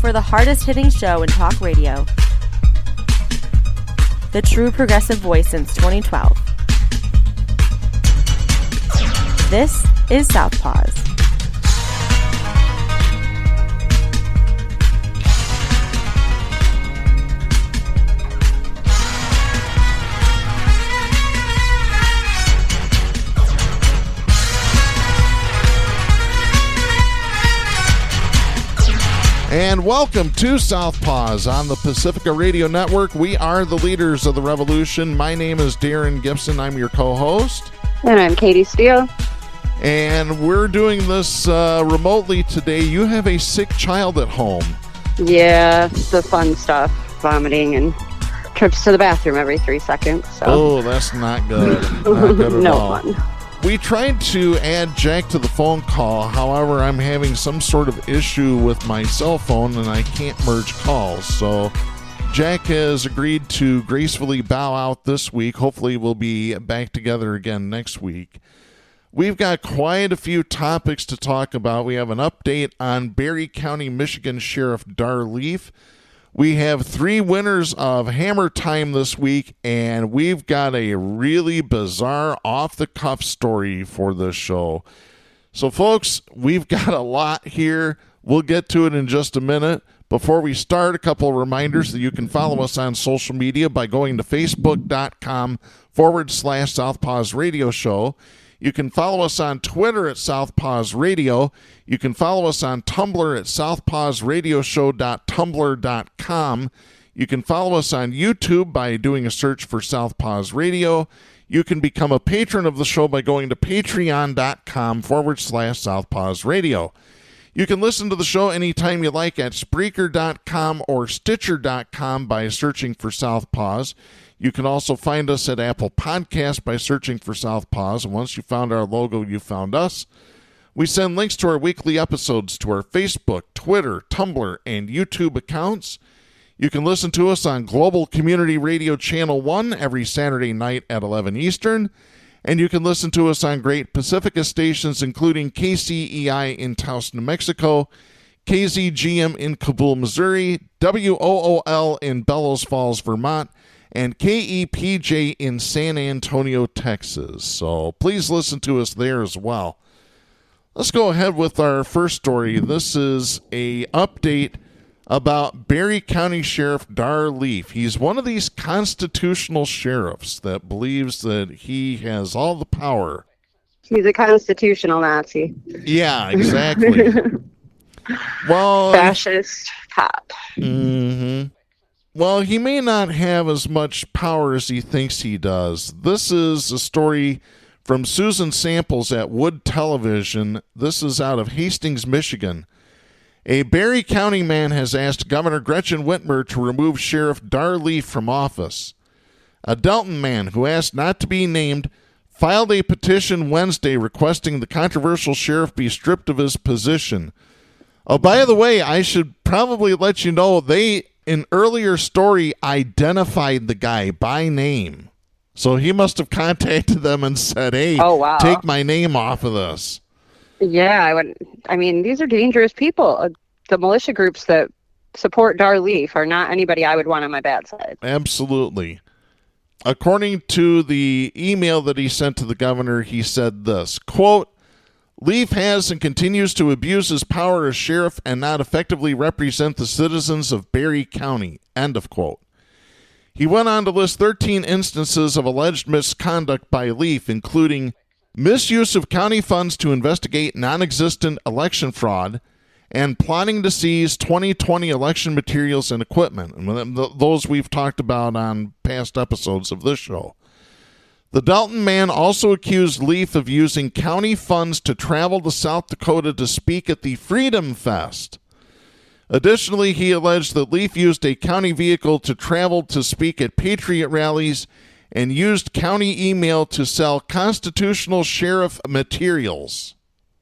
for the hardest-hitting show in talk radio. The true progressive voice since 2012. This is Southpaws. And welcome to Southpaws on the Pacifica Radio Network. We are the leaders of the revolution. My name is Darren Gibson. I'm your co-host. And I'm Katy Steele. And we're doing this remotely today. You have a sick child at home. Yeah, the fun stuff. Vomiting and trips to the bathroom every 3 seconds. So. Oh, that's not good. Not good at all. No fun. We tried to add Jack to the phone call. However, I'm having some sort of issue with my cell phone and I can't merge calls. So Jack has agreed to gracefully bow out this week. Hopefully we'll be back together again next week. We've got quite a few topics to talk about. We have an update on Barry County, Michigan Sheriff Dar Leaf. We have 3 winners of Hammer Time this week, and we've got a really bizarre off-the-cuff story for this show. So, folks, we've got a lot here. We'll get to it in just a minute. Before we start, a couple of reminders that you can follow us on social media by going to facebook.com/Southpaws Radio Show. You can follow us on Twitter at Southpaws Radio. You can follow us on Tumblr at southpawsradioshow.tumblr.com. You can follow us on YouTube by doing a search for Southpaws Radio. You can become a patron of the show by going to patreon.com/Southpaws Radio. You can listen to the show anytime you like at Spreaker.com or Stitcher.com by searching for Southpaws. You can also find us at Apple Podcasts by searching for Southpaws. And once you found our logo, you found us. We send links to our weekly episodes to our Facebook, Twitter, Tumblr, and YouTube accounts. You can listen to us on Global Community Radio Channel 1 every Saturday night at 11 Eastern. And you can listen to us on great Pacifica stations, including KCEI in Taos, New Mexico, KZGM in Kabul, Missouri, WOOL in Bellows Falls, Vermont, and KEPJ in San Antonio, Texas. So please listen to us there as well. Let's go ahead with our first story. This is a update about Barry County Sheriff Dar Leaf. He's one of these constitutional sheriffs that believes that he has all the power. He's a constitutional Nazi. Yeah, exactly. Well, fascist cop. Mm-hmm. Well, he may not have as much power as he thinks he does. This is a story from Susan Samples at Wood Television. This is out of Hastings, Michigan. A Barry County man has asked Governor Gretchen Whitmer to remove Sheriff Dar Leaf from office. A Delton man who asked not to be named filed a petition Wednesday requesting the controversial sheriff be stripped of his position. Oh, by the way, I should probably let you know an earlier story identified the guy by name. So he must have contacted them and said, hey, oh, wow. Take my name off of this. Yeah, these are dangerous people. The militia groups that support Dar Leaf are not anybody I would want on my bad side. Absolutely. According to the email that he sent to the governor, he said this, quote, Leaf has and continues to abuse his power as sheriff and not effectively represent the citizens of Barry County, end of quote. He went on to list 13 instances of alleged misconduct by Leaf, including misuse of county funds to investigate non-existent election fraud and plotting to seize 2020 election materials and equipment. And those we've talked about on past episodes of this show. The Dalton man also accused Leaf of using county funds to travel to South Dakota to speak at the Freedom Fest. Additionally, he alleged that Leaf used a county vehicle to travel to speak at Patriot rallies and used county email to sell constitutional sheriff materials,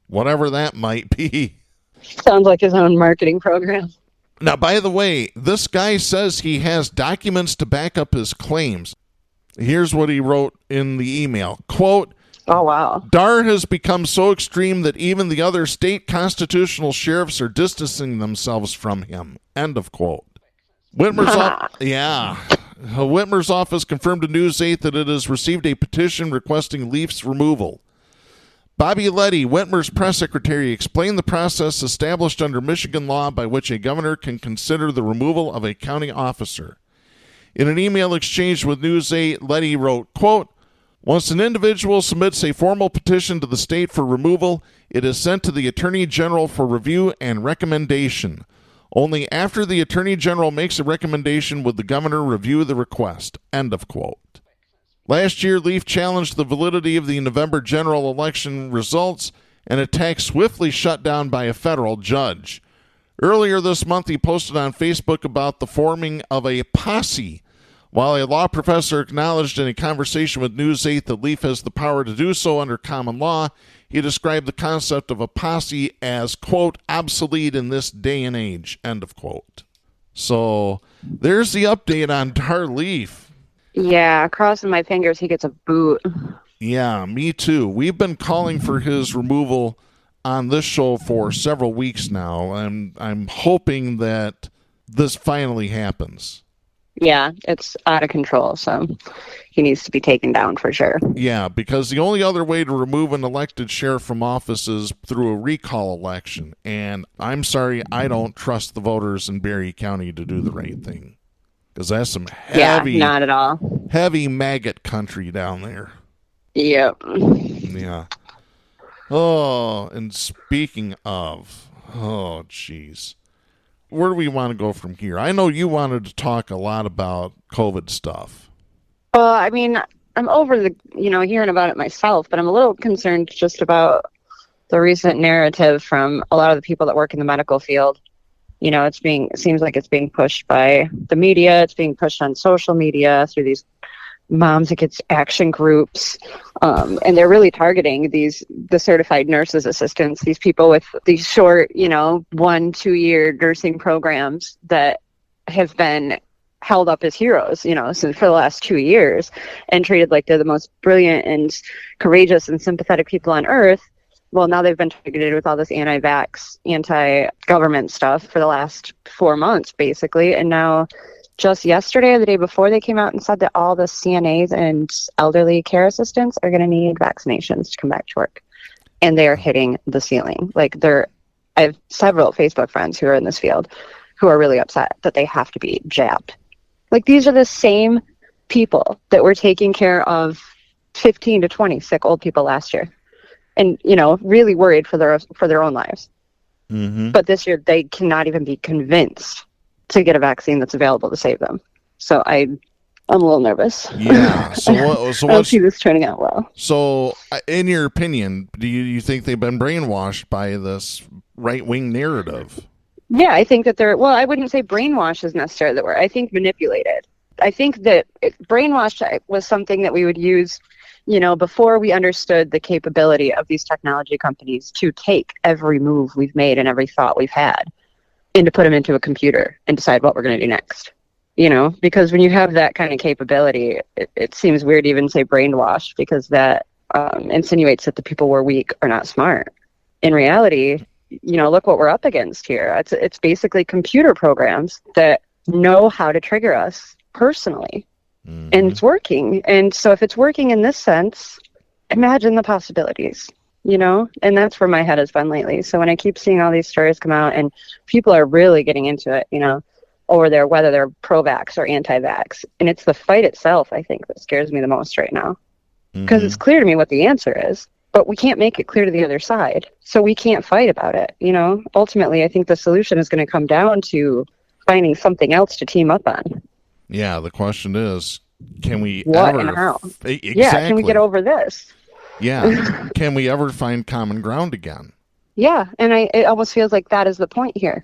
whatever that might be. Sounds like his own marketing program. Now, by the way, this guy says he has documents to back up his claims. Here's what he wrote in the email. Quote, Oh, wow. Dar has become so extreme that even the other state constitutional sheriffs are distancing themselves from him. End of quote. Whitmer's office confirmed to News 8 that it has received a petition requesting Leaf's removal. Bobby Leddy, Whitmer's press secretary, explained the process established under Michigan law by which a governor can consider the removal of a county officer. In an email exchange with News 8, Leddy wrote, quote, "Once an individual submits a formal petition to the state for removal, it is sent to the Attorney General for review and recommendation. Only after the Attorney General makes a recommendation would the governor review the request." End of quote. Last year, Leaf challenged the validity of the November general election results, an attack swiftly shut down by a federal judge. Earlier this month, he posted on Facebook about the forming of a posse. While a law professor acknowledged in a conversation with News 8 that Leaf has the power to do so under common law, he described the concept of a posse as, quote, obsolete in this day and age, end of quote. So there's the update on Dar Leaf. Yeah, crossing my fingers he gets a boot. Yeah, me too. We've been calling for his removal on this show for several weeks now, and I'm hoping that this finally happens. Yeah, it's out of control, so he needs to be taken down for sure. Yeah, because the only other way to remove an elected sheriff from office is through a recall election, and I'm sorry, I don't trust the voters in Berry County to do the right thing. Because that's some heavy, not at all. Heavy maggot country down there. Yep. Yeah. Oh, and speaking of, geez. Where do we want to go from here? I know you wanted to talk a lot about COVID stuff. Well, I mean, I'm over the, hearing about it myself, but I'm a little concerned just about the recent narrative from a lot of the people that work in the medical field. It seems like it's being pushed by the media. It's being pushed on social media through these Moms Against Action groups. And they're really targeting the certified nurses assistants, these people with these short, 1-2 year nursing programs that have been held up as heroes, since for the last 2 years and treated like they're the most brilliant and courageous and sympathetic people on earth. Well, now they've been targeted with all this anti-vax, anti-government stuff for the last 4 months, basically. And now just yesterday or the day before, they came out and said that all the CNAs and elderly care assistants are going to need vaccinations to come back to work. And they are hitting the ceiling. I have several Facebook friends who are in this field who are really upset that they have to be jabbed. These are the same people that were taking care of 15 to 20 sick old people last year. And, really worried for their own lives. Mm-hmm. But this year, they cannot even be convinced to get a vaccine that's available to save them. So I'm a little nervous. Yeah. So I don't see this turning out well. So, in your opinion, do you think they've been brainwashed by this right-wing narrative? Yeah, I think that I wouldn't say brainwash is necessarily the word. I think manipulated. I think that brainwash was something that we would use before we understood the capability of these technology companies to take every move we've made and every thought we've had and to put them into a computer and decide what we're going to do next. Because when you have that kind of capability, it seems weird to even say brainwashed because that insinuates that the people were weak or not smart. In reality, look what we're up against here. It's basically computer programs that know how to trigger us personally. Mm-hmm. And it's working. And so if it's working in this sense, imagine the possibilities, and that's where my head has been lately. So when I keep seeing all these stories come out and people are really getting into it, over whether they're pro-vax or anti-vax. And it's the fight itself, I think, that scares me the most right now. Because it's clear to me what the answer is, but we can't make it clear to the other side. So we can't fight about it. Ultimately, I think the solution is going to come down to finding something else to team up on. Yeah, the question is, can we what and how? Exactly. Yeah, can we get over this? Yeah, can we ever find common ground again? Yeah, and it almost feels like that is the point here,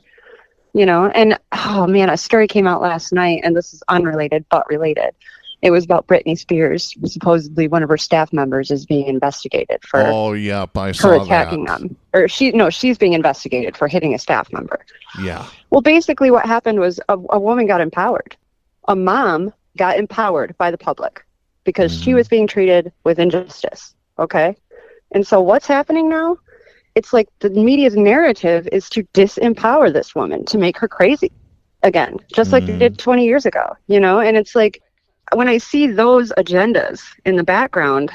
And oh man, a story came out last night, and this is unrelated but related. It was about Britney Spears. Supposedly, one of her staff members is being investigated for. Oh yeah, I saw her attacking them, or she's being investigated for hitting a staff member. Yeah. Well, basically, what happened was a woman got empowered. A mom got empowered by the public because she was being treated with injustice. Okay. And so what's happening now? It's like the media's narrative is to disempower this woman, to make her crazy again, just like they did 20 years ago, And it's like, when I see those agendas in the background,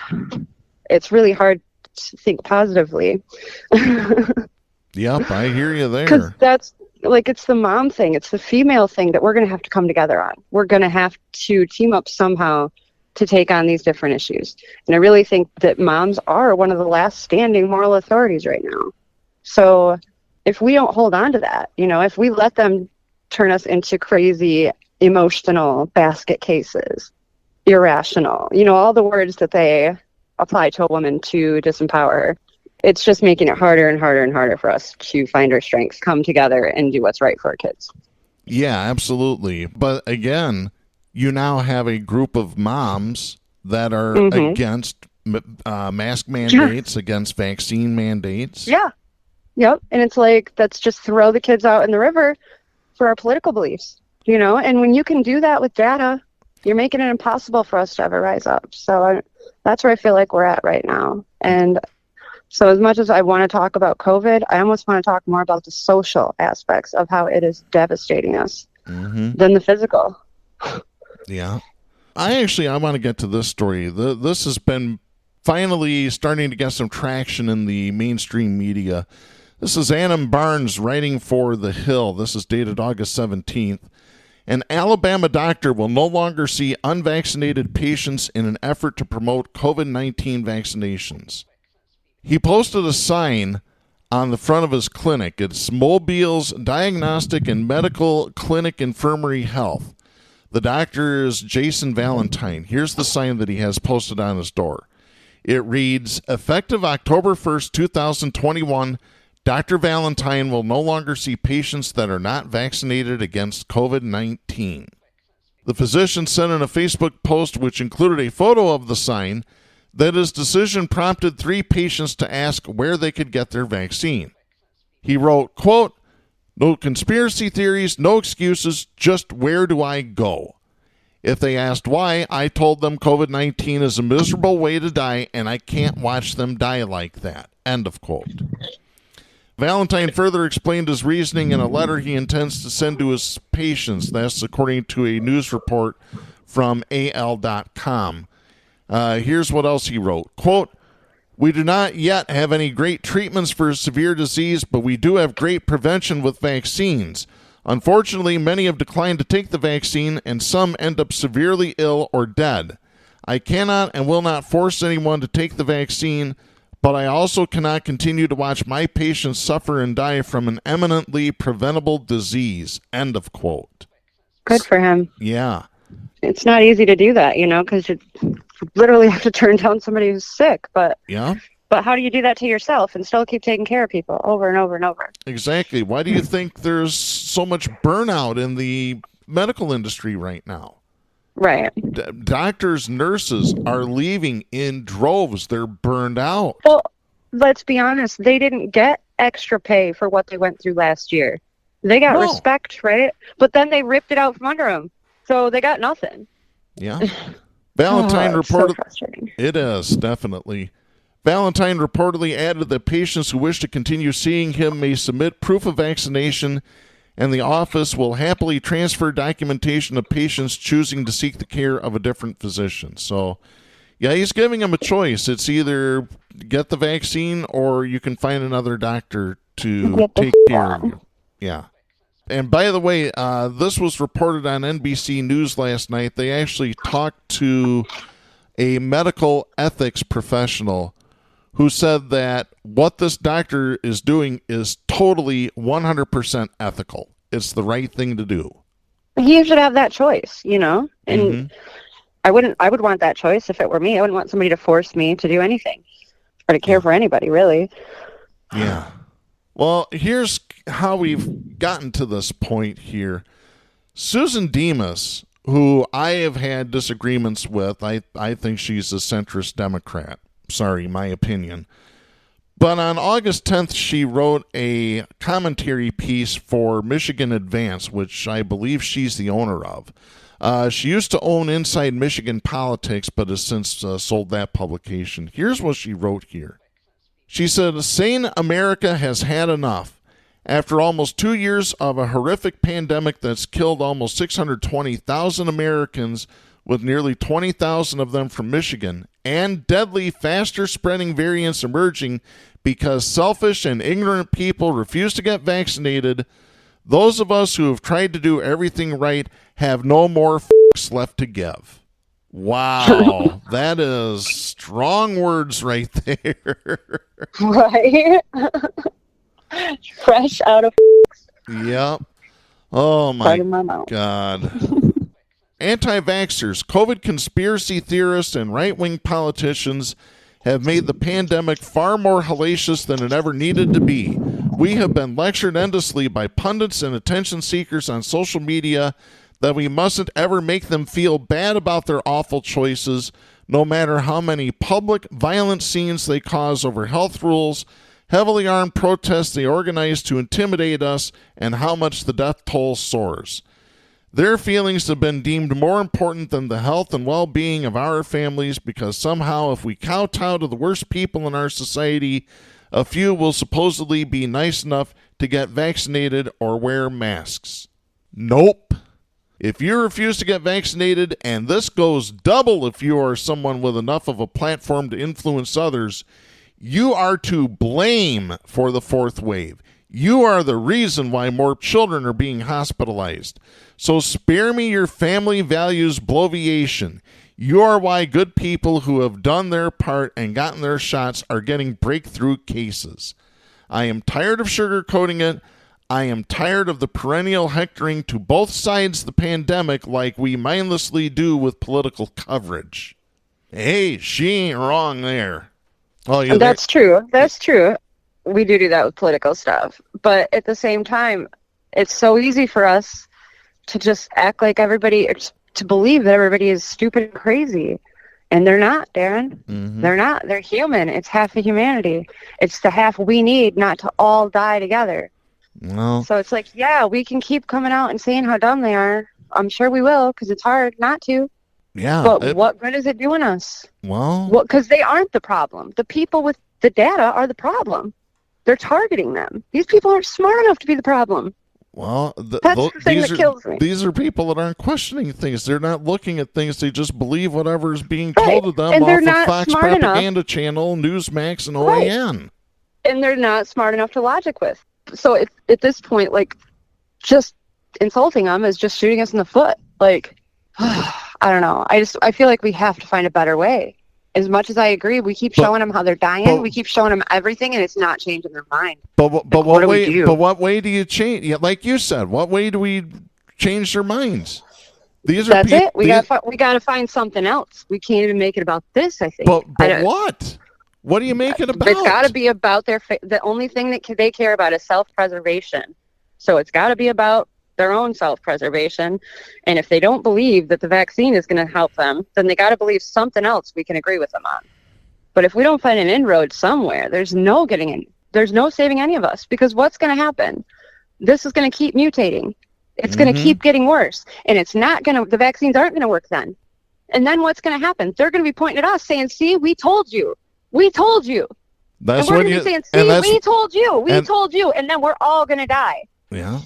it's really hard to think positively. Yep, I hear you there. Because that's like, it's the mom thing. It's the female thing that we're going to have to come together on. We're going to have to team up somehow to take on these different issues. And I really think that moms are one of the last standing moral authorities right now. So if we don't hold on to that, if we let them turn us into crazy, emotional basket cases, irrational, all the words that they apply to a woman to disempower her, it's just making it harder and harder and harder for us to find our strength, come together, and do what's right for our kids. Yeah, absolutely. But again, you now have a group of moms that are against mask mandates, against vaccine mandates. Yeah. Yep. And it's like, let's just throw the kids out in the river for our political beliefs, And when you can do that with data, you're making it impossible for us to ever rise up. So that's where I feel like we're at right now. And so as much as I want to talk about COVID, I almost want to talk more about the social aspects of how it is devastating us than the physical. Yeah. I want to get to this story. This has been finally starting to get some traction in the mainstream media. This is Adam Barnes writing for The Hill. This is dated August 17th. An Alabama doctor will no longer see unvaccinated patients in an effort to promote COVID-19 vaccinations. He posted a sign on the front of his clinic. It's Mobile's Diagnostic and Medical Clinic Infirmary Health. The doctor is Jason Valentine. Here's the sign that he has posted on his door. It reads, effective October 1st, 2021, Dr. Valentine will no longer see patients that are not vaccinated against COVID-19. The physician sent in a Facebook post which included a photo of the sign that his decision prompted 3 patients to ask where they could get their vaccine. He wrote, quote, no conspiracy theories, no excuses, just where do I go? If they asked why, I told them COVID-19 is a miserable way to die and I can't watch them die like that. End of quote. Valentine further explained his reasoning in a letter he intends to send to his patients. That's according to a news report from AL.com. Here's what else he wrote. Quote, we do not yet have any great treatments for severe disease, but we do have great prevention with vaccines. Unfortunately, many have declined to take the vaccine, and some end up severely ill or dead. I cannot and will not force anyone to take the vaccine, but I also cannot continue to watch my patients suffer and die from an eminently preventable disease. End of quote. Good for him. Yeah. It's not easy to do that, because you literally have to turn down somebody who's sick. But how do you do that to yourself and still keep taking care of people over and over and over? Exactly. Why do you think there's so much burnout in the medical industry right now? Right. Doctors, nurses are leaving in droves. They're burned out. Well, let's be honest. They didn't get extra pay for what they went through last year. They got respect, right? But then they ripped it out from under them. So they got nothing. Yeah. Valentine reported. So frustrating. It is, definitely. Valentine reportedly added that patients who wish to continue seeing him may submit proof of vaccination, and the office will happily transfer documentation of patients choosing to seek the care of a different physician. So, yeah, he's giving them a choice. It's either get the vaccine or you can find another doctor to take care of you. Yeah. And by the way, this was reported on NBC News last night. They actually talked to a medical ethics professional who said that what this doctor is doing is totally 100% ethical. It's the right thing to do. He should have that choice, and I would want that choice if it were me. I wouldn't want somebody to force me to do anything or to care for anybody, really. Yeah. Well, here's how we've gotten to this point here. Susan Demas, who I have had disagreements with, I think she's a centrist Democrat. Sorry, my opinion. But on August 10th, she wrote a commentary piece for Michigan Advance, which I believe she's the owner of. She used to own Inside Michigan Politics, but has since sold that publication. Here's what she wrote here. She said, "Sane America has had enough. After almost 2 years of a horrific pandemic that's killed almost 620,000 Americans, with nearly 20,000 of them from Michigan, and deadly, faster-spreading variants emerging because selfish and ignorant people refuse to get vaccinated, those of us who have tried to do everything right have no more f***s left to give." Wow, that is strong words right there. Right? Fresh out of Yep. Oh, my mouth. God. Anti-vaxxers, COVID conspiracy theorists, and right-wing politicians have made the pandemic far more hellacious than it ever needed to be. We have been lectured endlessly by pundits and attention seekers on social media that we mustn't ever make them feel bad about their awful choices, no matter how many public violent scenes they cause over health rules, heavily armed protests they organize to intimidate us, and how much the death toll soars. Their feelings have been deemed more important than the health and well-being of our families because somehow if we kowtow to the worst people in our society, a few will supposedly be nice enough to get vaccinated or wear masks. Nope. If you refuse to get vaccinated, and this goes double if you are someone with enough of a platform to influence others, you are to blame for the fourth wave. You are the reason why more children are being hospitalized. So spare me your family values bloviation. You are why good people who have done their part and gotten their shots are getting breakthrough cases. I am tired of sugarcoating it. I am tired of the perennial hectoring to both sides of the pandemic like we mindlessly do with political coverage. Hey, she ain't wrong there. Oh, That's true. That's true. We do that with political stuff. But at the same time, it's so easy for us to just act like everybody, to believe that everybody is stupid and crazy. And they're not, Darren. Mm-hmm. They're not. They're human. It's half of humanity. It's the half we need not to all die together. Well, so it's like, yeah, we can keep coming out and saying how dumb they are. I'm sure we will, because it's hard not to. Yeah. But what good is it doing us? Well, because they aren't the problem. The people with the data are the problem. They're targeting them. These people aren't smart enough to be the problem. Well, that's the thing that kills me. These are people that aren't questioning things. They're not looking at things. They just believe whatever is being told to them off the Fox Propaganda Channel, Newsmax, and OAN. Right. And they're not smart enough to logic with. So at this point, like, just insulting them is just shooting us in the foot. Like, I don't know. I feel like we have to find a better way. As much as I agree, we keep showing them how they're dying. We keep showing them everything, and it's not changing their mind. But what way do you change? Yeah, like you said, what way do we change their minds? That's it. We got to find something else. We can't even make it about this, I think. But what? What do you make it about? It's got to be about the only thing that they care about is self-preservation. So it's got to be about their own self-preservation. And if they don't believe that the vaccine is going to help them, then they got to believe something else we can agree with them on. But if we don't find an inroad somewhere, there's no getting in. There's no saving any of us, because what's going to happen? This is going to keep mutating. It's going to keep getting worse. And the vaccines aren't going to work then. And then what's going to happen? They're going to be pointing at us saying, see, we told you. We told you. That's and we're going to be saying, see, we told you. We told you. And then we're all going to die. Yeah.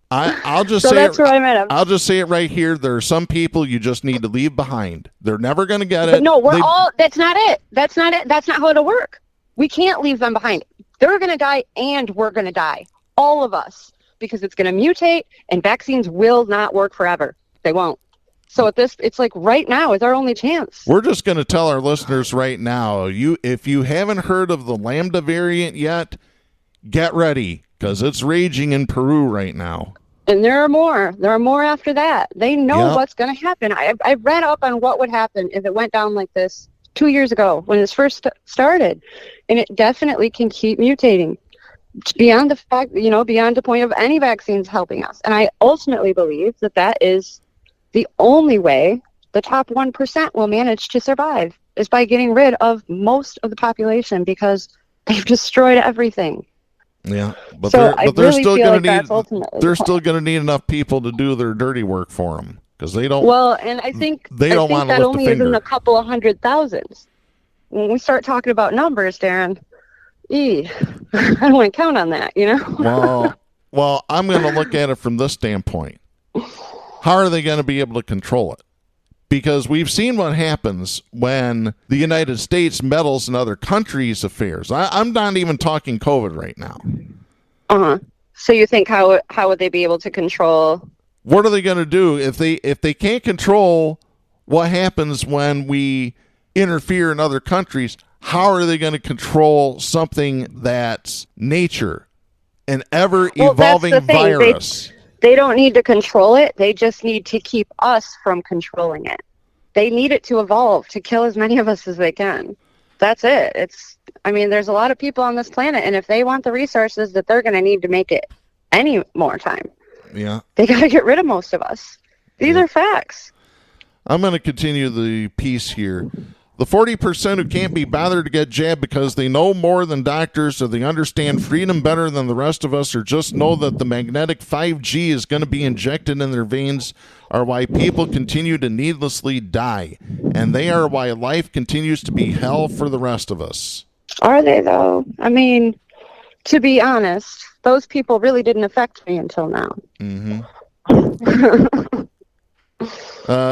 I'll just so say that's where I'm at. I'll just say it right here. There are some people you just need to leave behind. They're never going to get it. But no, that's not it. That's not it. That's not how it'll work. We can't leave them behind. They're going to die and we're going to die. All of us. Because it's going to mutate and vaccines will not work forever. They won't. So it's like right now is our only chance. We're just going to tell our listeners right now, if you haven't heard of the Lambda variant yet, get ready, because it's raging in Peru right now. And there are more. There are more after that. They know what's going to happen. I read up on what would happen if it went down like this 2 years ago when this first started. And it definitely can keep mutating beyond the fact, beyond the point of any vaccines helping us. And I ultimately believe that is the only way the top 1% will manage to survive is by getting rid of most of the population, because they've destroyed everything. Yeah, but So they're I but they're really still feel going like to need that's ultimately they're the still point. going to need enough people to do their dirty work for them because they don't Well, and I think want to that lift a only is in finger. a couple of 100,000. When we start talking about numbers, Darren, I don't want to count on that, you know? Well, I'm going to look at it from this standpoint. How are they going to be able to control it? Because we've seen what happens when the United States meddles in other countries' affairs. I'm not even talking COVID right now. Uh-huh. So you think how would they be able to control? What are they going to do if they can't control what happens when we interfere in other countries? How are they going to control something that's nature, an ever-evolving virus? They don't need to control it. They just need to keep us from controlling it. They need it to evolve, to kill as many of us as they can. That's it. There's a lot of people on this planet, and if they want the resources that they're going to need to make it any more time, they got to get rid of most of us. These are facts. I'm going to continue the piece here. The 40% who can't be bothered to get jabbed because they know more than doctors or they understand freedom better than the rest of us or just know that the magnetic 5G is going to be injected in their veins are why people continue to needlessly die. And they are why life continues to be hell for the rest of us. Are they, though? To be honest, those people really didn't affect me until now. Mm-hmm.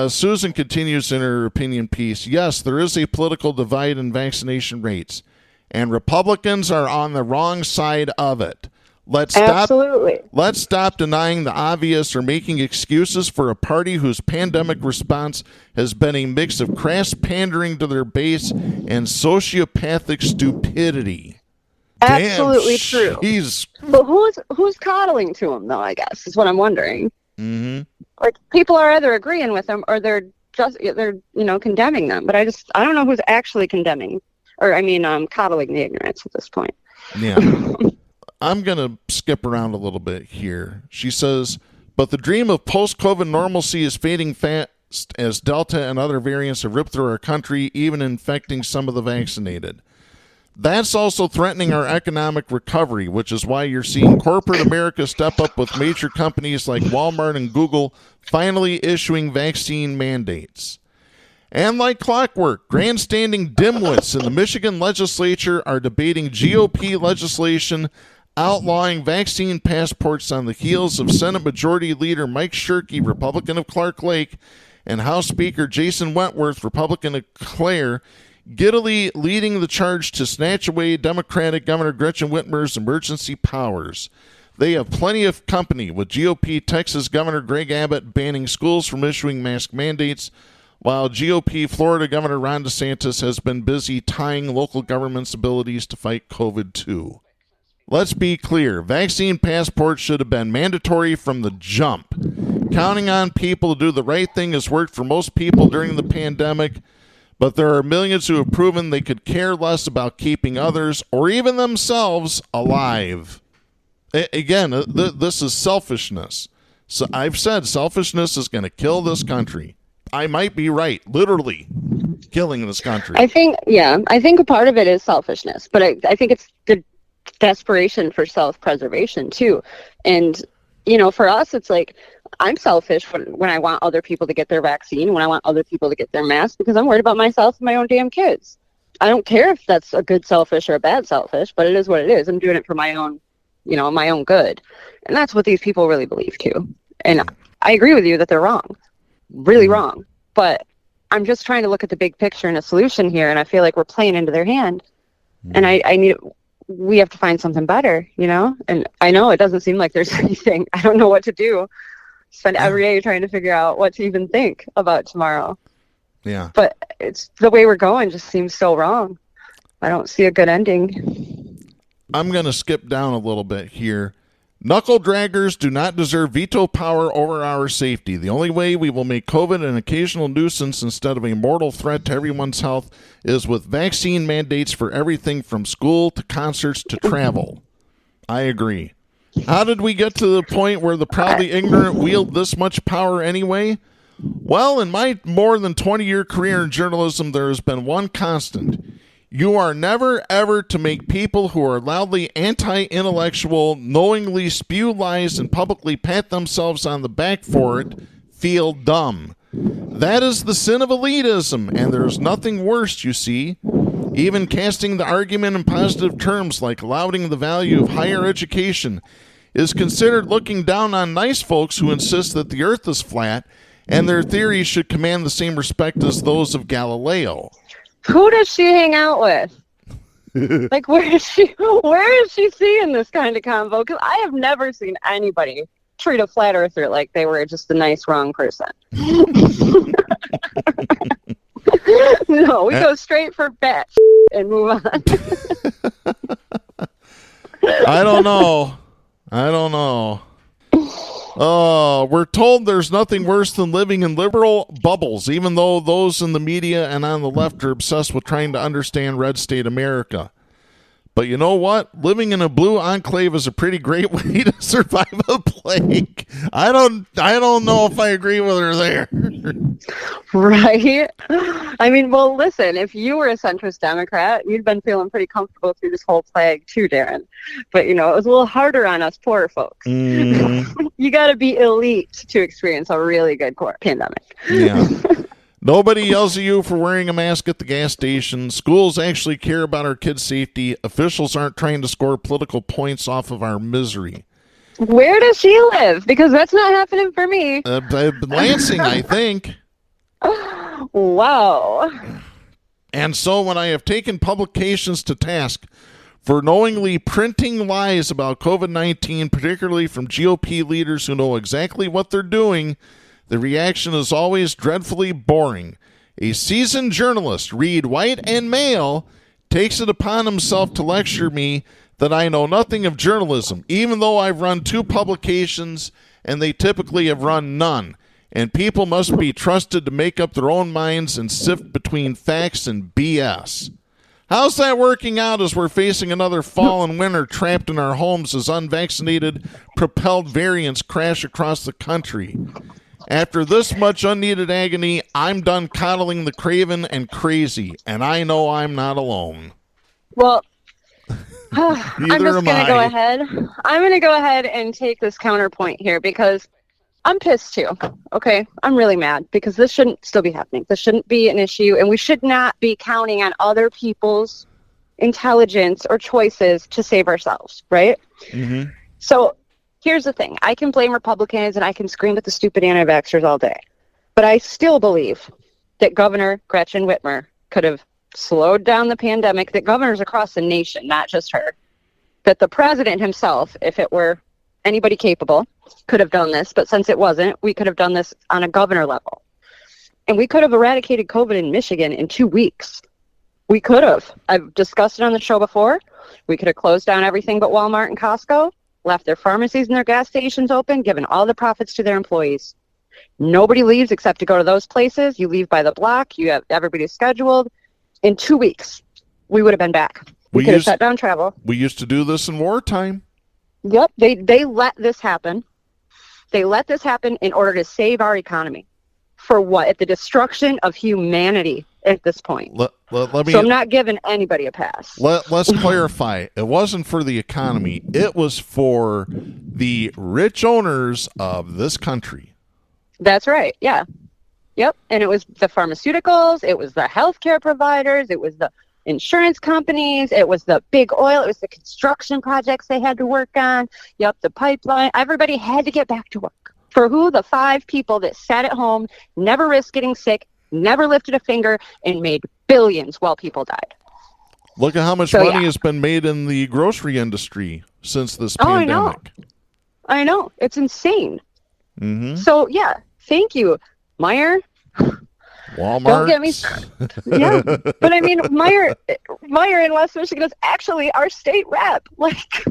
Susan continues in her opinion piece. Yes, there is a political divide in vaccination rates, and Republicans are on the wrong side of it. Let's stop denying the obvious or making excuses for a party whose pandemic response has been a mix of crass pandering to their base and sociopathic stupidity. Absolutely true. He's But who's coddling to him, though, I guess, is what I'm wondering. Mm-hmm. Like, people are either agreeing with them or they're condemning them. But I don't know who's actually condemning or coddling the ignorance at this point. Yeah. I'm going to skip around a little bit here. She says, but the dream of post-COVID normalcy is fading fast as Delta and other variants have ripped through our country, even infecting some of the vaccinated. That's also threatening our economic recovery, which is why you're seeing corporate America step up with major companies like Walmart and Google finally issuing vaccine mandates. And like clockwork, grandstanding dimwits in the Michigan legislature are debating GOP legislation outlawing vaccine passports on the heels of Senate Majority Leader Mike Shirkey, Republican of Clark Lake, and House Speaker Jason Wentworth, Republican of Clare, giddily leading the charge to snatch away Democratic Governor Gretchen Whitmer's emergency powers. They have plenty of company, with GOP Texas Governor Greg Abbott banning schools from issuing mask mandates, while GOP Florida Governor Ron DeSantis has been busy tying local government's abilities to fight COVID too. Let's be clear, vaccine passports should have been mandatory from the jump. Counting on people to do the right thing has worked for most people during the pandemic, but there are millions who have proven they could care less about keeping others, or even themselves, alive. Again, this is selfishness. So I've said selfishness is going to kill this country. I might be right, literally killing this country. I think a part of it is selfishness, but I think it's the desperation for self-preservation too. And, for us, it's like, I'm selfish when I want other people to get their vaccine, when I want other people to get their mask, because I'm worried about myself and my own damn kids. I don't care if that's a good selfish or a bad selfish, but it is what it is. I'm doing it for my own, my own good. And that's what these people really believe too. And I agree with you that they're wrong, really wrong. But I'm just trying to look at the big picture and a solution here. And I feel like we're playing into their hand. And we have to find something better, and I know it doesn't seem like there's anything. I don't know what to do. Spend every day trying to figure out what to even think about tomorrow. Yeah. But it's the way we're going just seems so wrong. I don't see a good ending. I'm going to skip down a little bit here. Knuckle draggers do not deserve veto power over our safety. The only way we will make COVID an occasional nuisance instead of a mortal threat to everyone's health is with vaccine mandates for everything from school to concerts to travel. I agree. How did we get to the point where the proudly ignorant wield this much power anyway? Well, in my more than 20-year career in journalism, there has been one constant. You are never, ever to make people who are loudly anti-intellectual, knowingly spew lies, and publicly pat themselves on the back for it, feel dumb. That is the sin of elitism, and there's nothing worse, you see. Even casting the argument in positive terms, like lauding the value of higher education, is considered looking down on nice folks who insist that the earth is flat, and their theories should command the same respect as those of Galileo. Who does she hang out with? Like, where is she seeing this kind of convo? Because I have never seen anybody treat a flat earther like they were just a nice, wrong person. No, we go straight for bet and move on. I don't know. Oh, we're told there's nothing worse than living in liberal bubbles, even though those in the media and on the left are obsessed with trying to understand red state America. But you know what? Living in a blue enclave is a pretty great way to survive a plague. I don't know if I agree with her there. Right? I mean, well, listen, if you were a centrist Democrat, you'd been feeling pretty comfortable through this whole plague too, Darren. But, it was a little harder on us poor folks. You got to be elite to experience a really good pandemic. Yeah. Nobody yells at you for wearing a mask at the gas station. Schools actually care about our kids' safety. Officials aren't trying to score political points off of our misery. Where does she live? Because that's not happening for me. Lansing, I think. Wow. And so when I have taken publications to task for knowingly printing lies about COVID-19, particularly from GOP leaders who know exactly what they're doing, the reaction is always dreadfully boring. A seasoned journalist, Reed White and male, takes it upon himself to lecture me that I know nothing of journalism, even though I've run 2 publications and they typically have run none. And people must be trusted to make up their own minds and sift between facts and BS. How's that working out as we're facing another fall and winter trapped in our homes as unvaccinated, propelled variants crash across the country? After this much unneeded agony, I'm done coddling the craven and crazy, and I know I'm not alone. Well, I'm just going to go ahead. I'm going to go ahead and take this counterpoint here because I'm pissed too. Okay, I'm really mad because this shouldn't still be happening. This shouldn't be an issue, and we should not be counting on other people's intelligence or choices to save ourselves, right? Mm-hmm. So here's the thing. I can blame Republicans and I can scream at the stupid anti-vaxxers all day. But I still believe that Governor Gretchen Whitmer could have slowed down the pandemic, that governors across the nation, not just her, that the president himself, if it were anybody capable, could have done this. But since it wasn't, we could have done this on a governor level. And we could have eradicated COVID in Michigan in 2 weeks. We could have. I've discussed it on the show before. We could have closed down everything but Walmart and Costco, left their pharmacies and their gas stations open, given all the profits to their employees. Nobody leaves except to go to those places. You leave by the block. You have everybody scheduled. In 2 weeks, we would have been back. We could have shut down travel. We used to do this in wartime. Yep. They let this happen. They let this happen in order to save our economy. For what? At the destruction of humanity at this point. So I'm not giving anybody a pass. Let's clarify. It wasn't for the economy. It was for the rich owners of this country. That's right. Yeah. Yep. And it was the pharmaceuticals. It was the healthcare providers. It was the insurance companies. It was the big oil. It was the construction projects they had to work on. Yep. The pipeline. Everybody had to get back to work. For who? The 5 people that sat at home, never risked getting sick, never lifted a finger, and made billions while people died. Look at how much money has been made in the grocery industry since this pandemic. I know. It's insane. Mm-hmm. So, yeah, thank you, Meyer. Walmart. Don't get me. Yeah, but I mean, Meyer in West Michigan is actually our state rep. Like,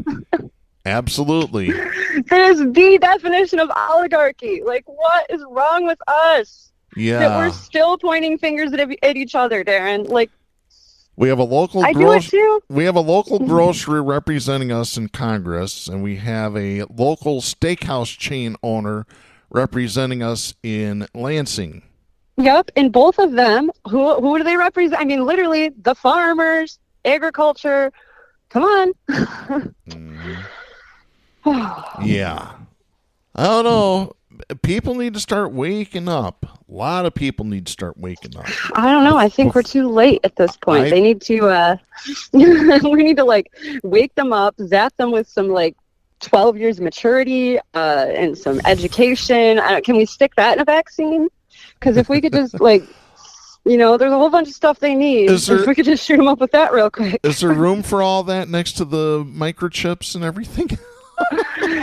absolutely. That is the definition of oligarchy. Like, what is wrong with us? Yeah. That we're still pointing fingers at each other, Darren. Like, we have a local we have a local grocery representing us in Congress, and we have a local steakhouse chain owner representing us in Lansing. Yep, and both of them, who do they represent? I mean, literally, the farmers, agriculture. Come on. Yeah. I don't know. People need to start waking up. A lot of people need to start waking up. I don't know. I think we're too late at this point. They need to, we need to, like, wake them up, zap them with some, like, 12 years maturity and some education. Can we stick that in a vaccine? Because if we could just, like, there's a whole bunch of stuff they need. If we could just shoot them up with that real quick. Is there room for all that next to the microchips and everything?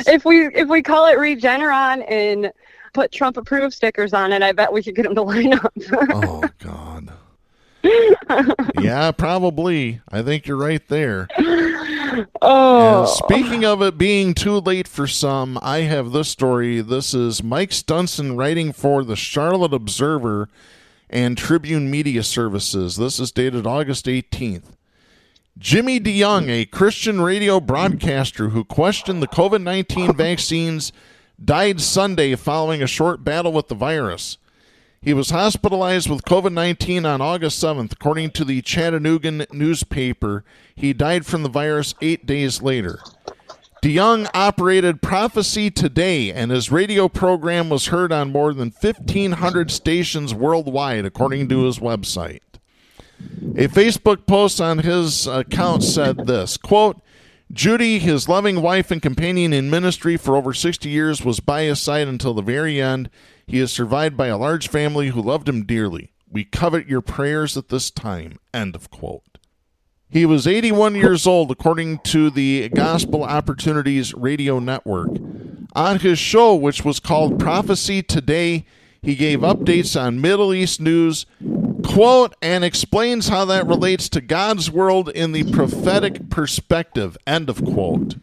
If we call it Regeneron and put Trump approved stickers on it, I bet we could get them to line up. Oh, God. Yeah, probably. I think you're right there. Oh. And speaking of it being too late for some, I have this story. This is Mike Stunson writing for the Charlotte Observer and Tribune Media Services. This is dated August 18th. Jimmy DeYoung, a Christian radio broadcaster who questioned the COVID-19 vaccines, died Sunday following a short battle with the virus. He was hospitalized with COVID-19 on August 7th. According to the Chattanooga newspaper, he died from the virus 8 days later. DeYoung operated Prophecy Today, and his radio program was heard on more than 1,500 stations worldwide, according to his website. A Facebook post on his account said this, quote, Judy, his loving wife and companion in ministry for over 60 years, was by his side until the very end. He is survived by a large family who loved him dearly. We covet your prayers at this time. End of quote. He was 81 years old, according to the Gospel Opportunities Radio Network. On his show, which was called Prophecy Today, he gave updates on Middle East news, quote, and explains how that relates to God's world in the prophetic perspective, end of quote.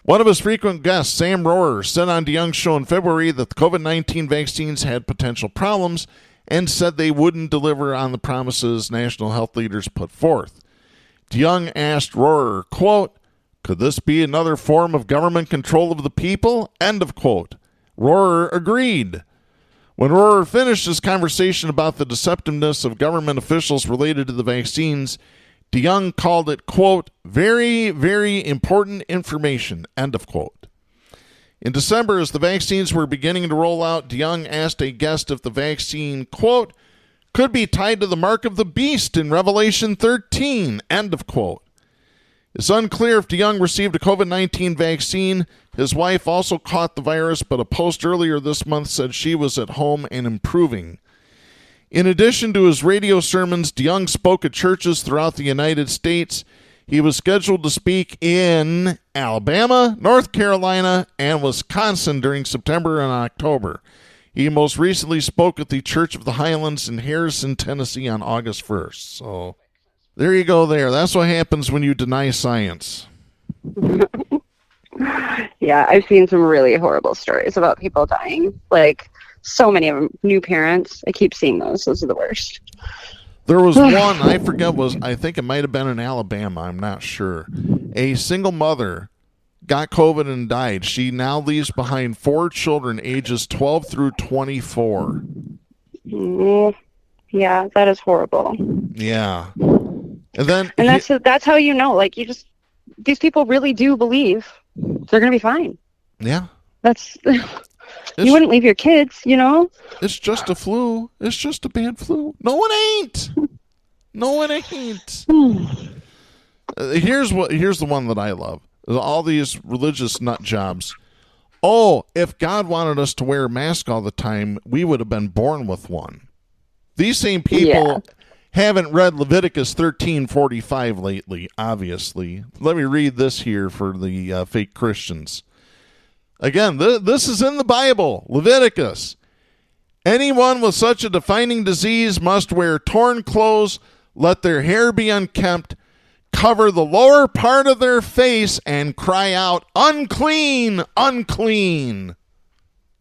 One of his frequent guests, Sam Rohrer, said on DeYoung's show in February that the COVID-19 vaccines had potential problems and said they wouldn't deliver on the promises national health leaders put forth. DeYoung asked Rohrer, quote, could this be another form of government control of the people? End of quote. Rohrer agreed. When Rohrer finished his conversation about the deceptiveness of government officials related to the vaccines, DeYoung called it, quote, very, very important information, end of quote. In December, as the vaccines were beginning to roll out, DeYoung asked a guest if the vaccine, quote, could be tied to the mark of the beast in Revelation 13, end of quote. It's unclear if DeYoung received a COVID-19 vaccine. His wife also caught the virus, but a post earlier this month said she was at home and improving. In addition to his radio sermons, DeYoung spoke at churches throughout the United States. He was scheduled to speak in Alabama, North Carolina, and Wisconsin during September and October. He most recently spoke at the Church of the Highlands in Harrison, Tennessee on August 1st. So there you go there. That's what happens when you deny science. Yeah, I've seen some really horrible stories about people dying. Like, so many of them, new parents. I keep seeing those. Those are the worst. There was one, I forget, I think it might have been in Alabama. I'm not sure. A single mother got COVID and died. She now leaves behind 4 children ages 12 through 24. Yeah, that is horrible. Yeah. And that's how you know, like, these people really do believe they're going to be fine. Yeah. You wouldn't leave your kids, you know? It's just a flu. It's just a bad flu. No, it ain't. No, it ain't. Here's the one that I love. All these religious nut jobs. Oh, if God wanted us to wear a mask all the time, we would have been born with one. These same people haven't read Leviticus 13:45 lately, obviously. Let me read this here for the fake Christians. Again, this is in the Bible, Leviticus. Anyone with such a defining disease must wear torn clothes, let their hair be unkempt, cover the lower part of their face, and cry out, unclean, unclean.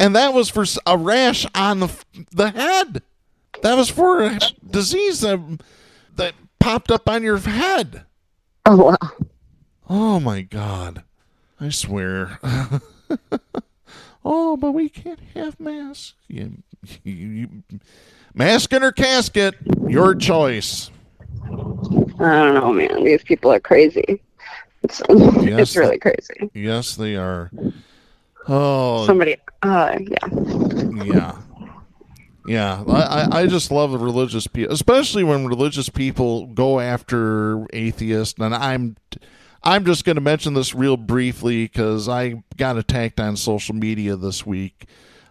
And that was for a rash on the head. That was for a disease that popped up on your head. Oh, wow. Oh, my God. I swear. Oh, but we can't have masks. Masking or casket, your choice. I don't know, man. These people are crazy. It's really crazy. Yes, they are. Oh, yeah. I just love the religious people, especially when religious people go after atheists. And I'm just going to mention this real briefly because I got attacked on social media this week.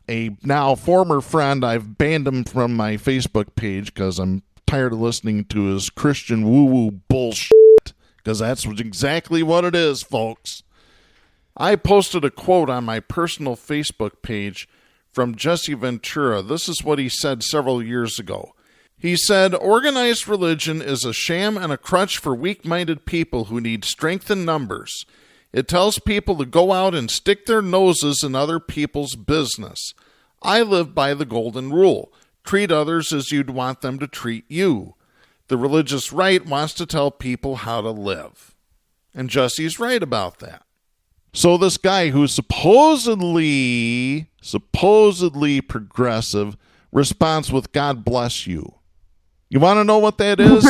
A now former friend, I've banned him from my Facebook page because I'm tired of listening to his Christian woo-woo bullshit, because that's exactly what it is, folks. I posted a quote on my personal Facebook page from Jesse Ventura. This is what he said several years ago. He said, "Organized religion is a sham and a crutch for weak-minded people who need strength in numbers. It tells people to go out and stick their noses in other people's business. I live by the golden rule. Treat others as you'd want them to treat you. The religious right wants to tell people how to live." And Jesse's right about that. So this guy who's supposedly progressive responds with "God bless you." You want to know what that is?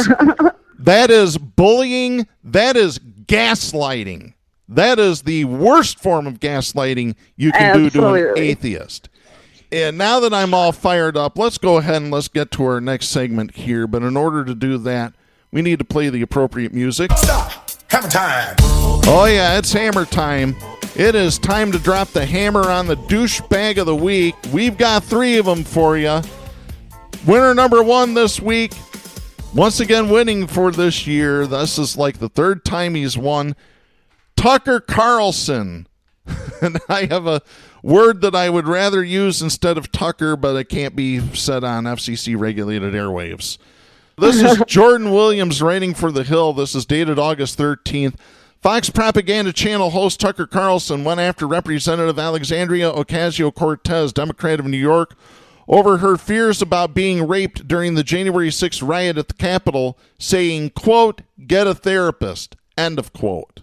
That is bullying. That is gaslighting. That is the worst form of gaslighting you can do to an atheist. And now that I'm all fired up, let's go ahead and let's get to our next segment here. But in order to do that, we need to play the appropriate music. Stop! Hammer time! Oh yeah, it's hammer time. It is time to drop the hammer on the douchebag of the week. We've got 3 of them for you. Winner number 1 this week, once again winning for this year. This is like the 3rd time he's won. Tucker Carlson. And I have a word that I would rather use instead of Tucker, but it can't be said on FCC-regulated airwaves. This is Jordan Williams writing for The Hill. This is dated August 13th. Fox propaganda channel host Tucker Carlson went after Representative Alexandria Ocasio-Cortez, Democrat of New York, over her fears about being raped during the January 6th riot at the Capitol, saying, quote, "Get a therapist," end of quote.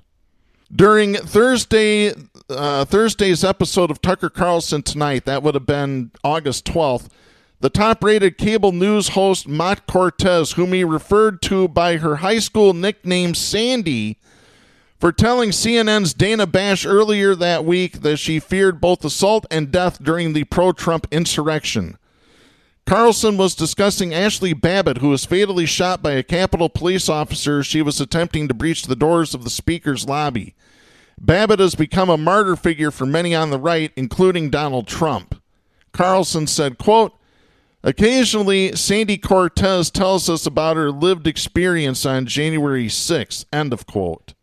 During Thursday's episode of Tucker Carlson Tonight, that would have been August 12th, the top-rated cable news host Mott Cortez, whom he referred to by her high school nickname Sandy, for telling CNN's Dana Bash earlier that week that she feared both assault and death during the pro-Trump insurrection. Carlson was discussing Ashley Babbitt, who was fatally shot by a Capitol police officer as she was attempting to breach the doors of the Speaker's lobby. Babbitt has become a martyr figure for many on the right, including Donald Trump. Carlson said, quote, "Occasionally, Sandy Cortez tells us about her lived experience on January 6th, end of quote.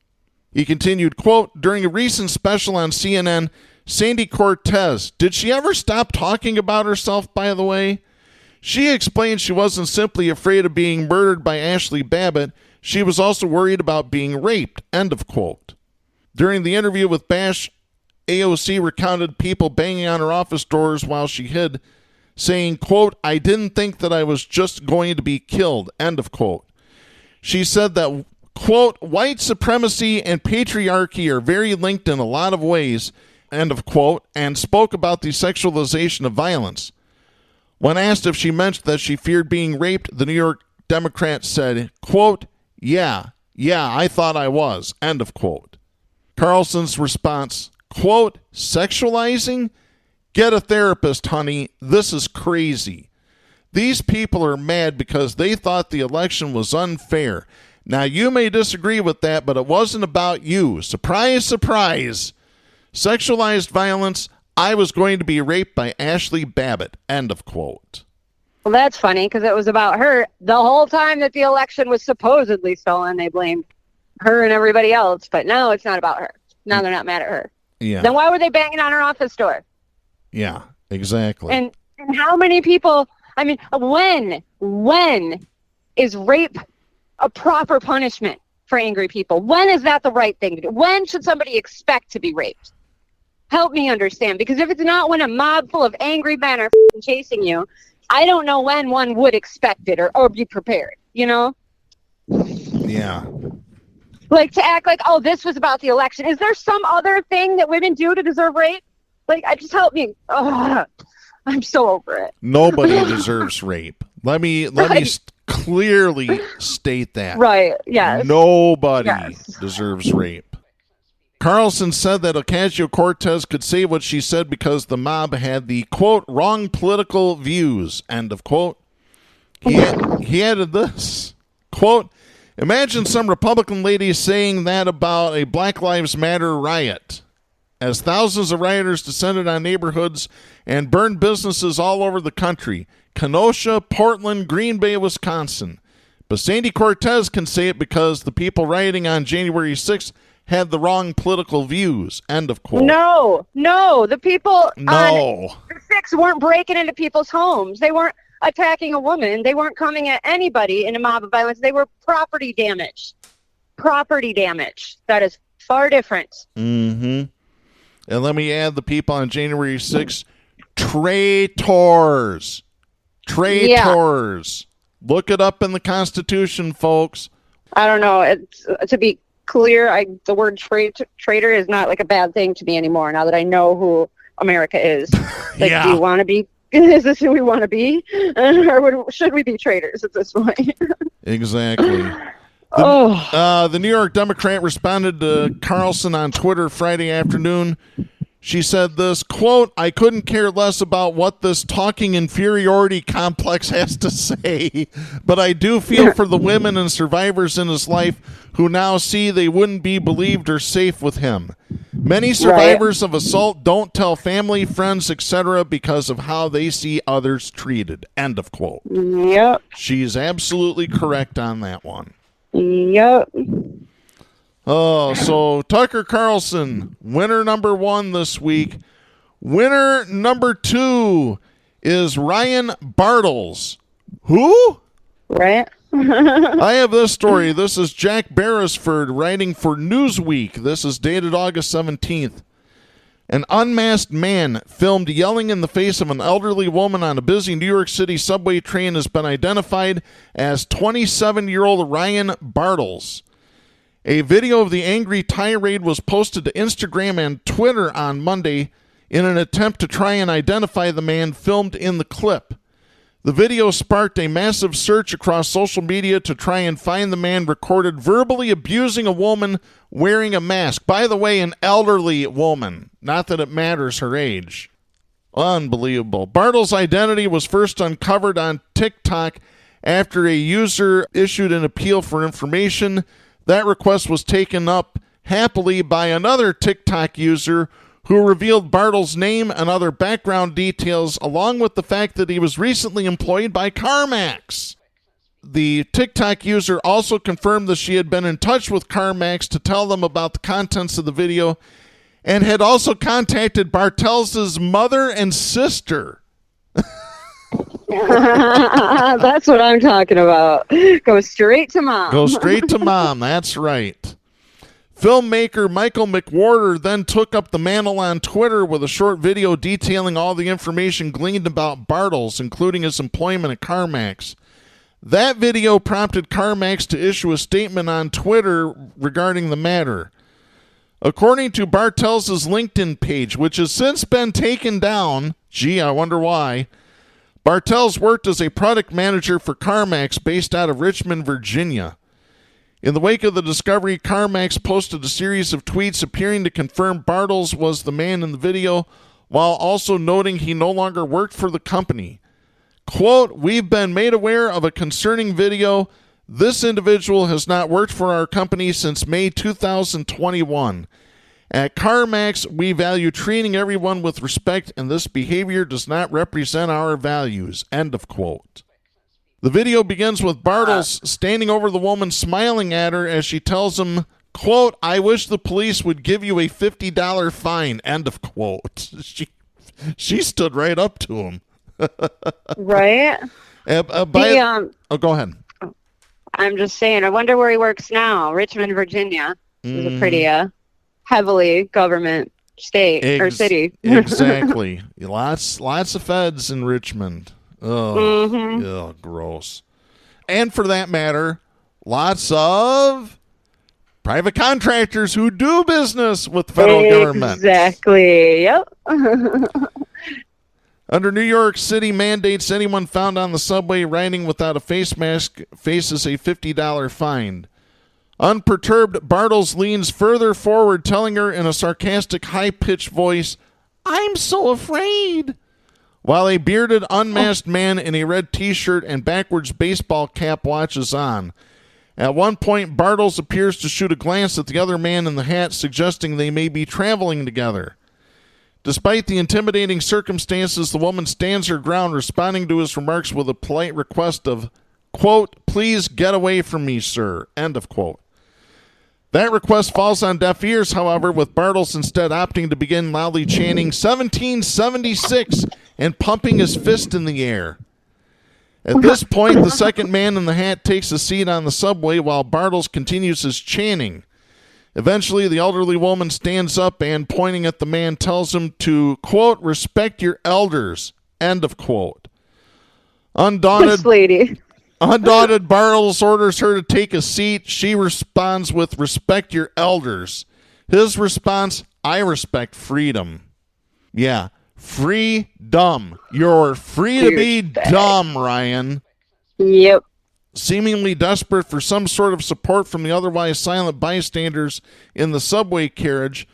He continued, quote, "During a recent special on CNN, Sandy Cortez, did she ever stop talking about herself, by the way? She explained she wasn't simply afraid of being murdered by Ashley Babbitt, she was also worried about being raped," end of quote. During the interview with Bash, AOC recounted people banging on her office doors while she hid, saying, quote, "I didn't think that I was just going to be killed," end of quote. She said that, quote, "White supremacy and patriarchy are very linked in a lot of ways," end of quote, and spoke about the sexualization of violence. When asked if she meant that she feared being raped, the New York Democrat said, quote, yeah, I thought I was," end of quote. Carlson's response, quote, "Sexualizing? Get a therapist, honey. This is crazy. These people are mad because they thought the election was unfair. Now, you may disagree with that, but it wasn't about you. Surprise, surprise. Sexualized violence. I was going to be raped by Ashley Babbitt," end of quote. Well, that's funny because it was about her the whole time that the election was supposedly stolen. They blamed her and everybody else, but now it's not about her. Now they're not mad at her. Yeah. Then why were they banging on her office door? Yeah, exactly. And how many people, I mean, when is rape a proper punishment for angry people? When is that the right thing to do? When should somebody expect to be raped? Help me understand, because if it's not when a mob full of angry men are chasing you, I don't know when one would expect it or be prepared, you know? Yeah. Like, to act like, oh, this was about the election. Is there some other thing that women do to deserve rape? Like, just help me. Ugh. I'm so over it. Nobody deserves rape. Let me clearly state that. Right. Yes. Nobody Yes. deserves rape. Carlson said that Ocasio-Cortez could say what she said because the mob had the, quote, wrong political views, end of quote. He added this, quote, imagine some Republican lady saying that about a Black Lives Matter riot. As thousands of rioters descended on neighborhoods and burned businesses all over the country, Kenosha, Portland, Green Bay, Wisconsin. But Sandy Cortez can say it because the people rioting on January 6th had the wrong political views, end of quote. No, the people on No. the 6th weren't breaking into people's homes. They weren't attacking a woman. They weren't coming at anybody in a mob of violence. They were property damage. Property damage. That is far different. Mm-hmm. And let me add the people on January 6th, traitors. Traitors. Yeah. Look it up in the Constitution, folks. I don't know. It's, to be clear, the word traitor is not like a bad thing to me anymore now that I know who America is. Like, yeah. Do you want to be? Is this who we want to be? Or should we be traitors at this point? Exactly. The New York Democrat responded to Carlson on Twitter Friday afternoon. She said this, quote, I couldn't care less about what this talking inferiority complex has to say, but I do feel for the women and survivors in his life who now see they wouldn't be believed or safe with him. Many survivors of assault don't tell family, friends, etc. because of how they see others treated, end of quote. Yep. She's absolutely correct on that one. Yep. Oh, so Tucker Carlson, winner number 1 this week. Winner number 2 is Ryan Bartles. Who? Right. I have this story. This is Jack Beresford writing for Newsweek. This is dated August 17th. An unmasked man filmed yelling in the face of an elderly woman on a busy New York City subway train has been identified as 27-year-old Ryan Bartles. A video of the angry tirade was posted to Instagram and Twitter on Monday in an attempt to try and identify the man filmed in the clip. The video sparked a massive search across social media to try and find the man recorded verbally abusing a woman wearing a mask. By the way, an elderly woman. Not that it matters her age. Unbelievable. Bartles' identity was first uncovered on TikTok after a user issued an appeal for information. That request was taken up happily by another TikTok user who revealed Bartles' name and other background details, along with the fact that he was recently employed by CarMax. The TikTok user also confirmed that she had been in touch with CarMax to tell them about the contents of the video and had also contacted Bartels' mother and sister. That's what I'm talking about. Go straight to mom. Go straight to mom. That's right. Filmmaker Michael McWhorter then took up the mantle on Twitter with a short video detailing all the information gleaned about Bartles, including his employment at CarMax. That video prompted CarMax to issue a statement on Twitter regarding the matter. According to Bartels' LinkedIn page, which has since been taken down, gee, I wonder why, Bartels worked as a product manager for CarMax based out of Richmond, Virginia. In the wake of the discovery, CarMax posted a series of tweets appearing to confirm Bartles was the man in the video, while also noting he no longer worked for the company. Quote, we've been made aware of a concerning video. This individual has not worked for our company since May 2021. At CarMax, we value treating everyone with respect, and this behavior does not represent our values. End of quote. The video begins with Bartles standing over the woman, smiling at her as she tells him, quote, I wish the police would give you a $50 fine. End of quote. She stood right up to him. Right? Go ahead. I'm just saying, I wonder where he works now. Richmond, Virginia is a pretty heavily government state or city. Exactly. Lots of feds in Richmond. Oh, gross. And for that matter, lots of private contractors who do business with the federal government. Exactly. Yep. Under New York City mandates, anyone found on the subway riding without a face mask faces a $50 fine. Unperturbed, Bartles leans further forward, telling her in a sarcastic, high-pitched voice, "I'm so afraid," while a bearded, unmasked man in a red T-shirt and backwards baseball cap watches on. At one point, Bartles appears to shoot a glance at the other man in the hat, suggesting they may be traveling together. Despite the intimidating circumstances, the woman stands her ground, responding to his remarks with a polite request of, quote, "Please get away from me, sir," end of quote. That request falls on deaf ears, however, with Bartles instead opting to begin loudly chanting 1776 and pumping his fist in the air. At this point, the second man in the hat takes a seat on the subway while Bartles continues his chanting. Eventually, the elderly woman stands up and, pointing at the man, tells him to, quote, "Respect your elders," end of quote. This lady. Undaunted, Bartles orders her to take a seat. She responds with, "Respect your elders." His response, "I respect freedom." Yeah, freedom. You're free to be dumb, Ryan. Yep. Seemingly desperate for some sort of support from the otherwise silent bystanders in the subway carriage,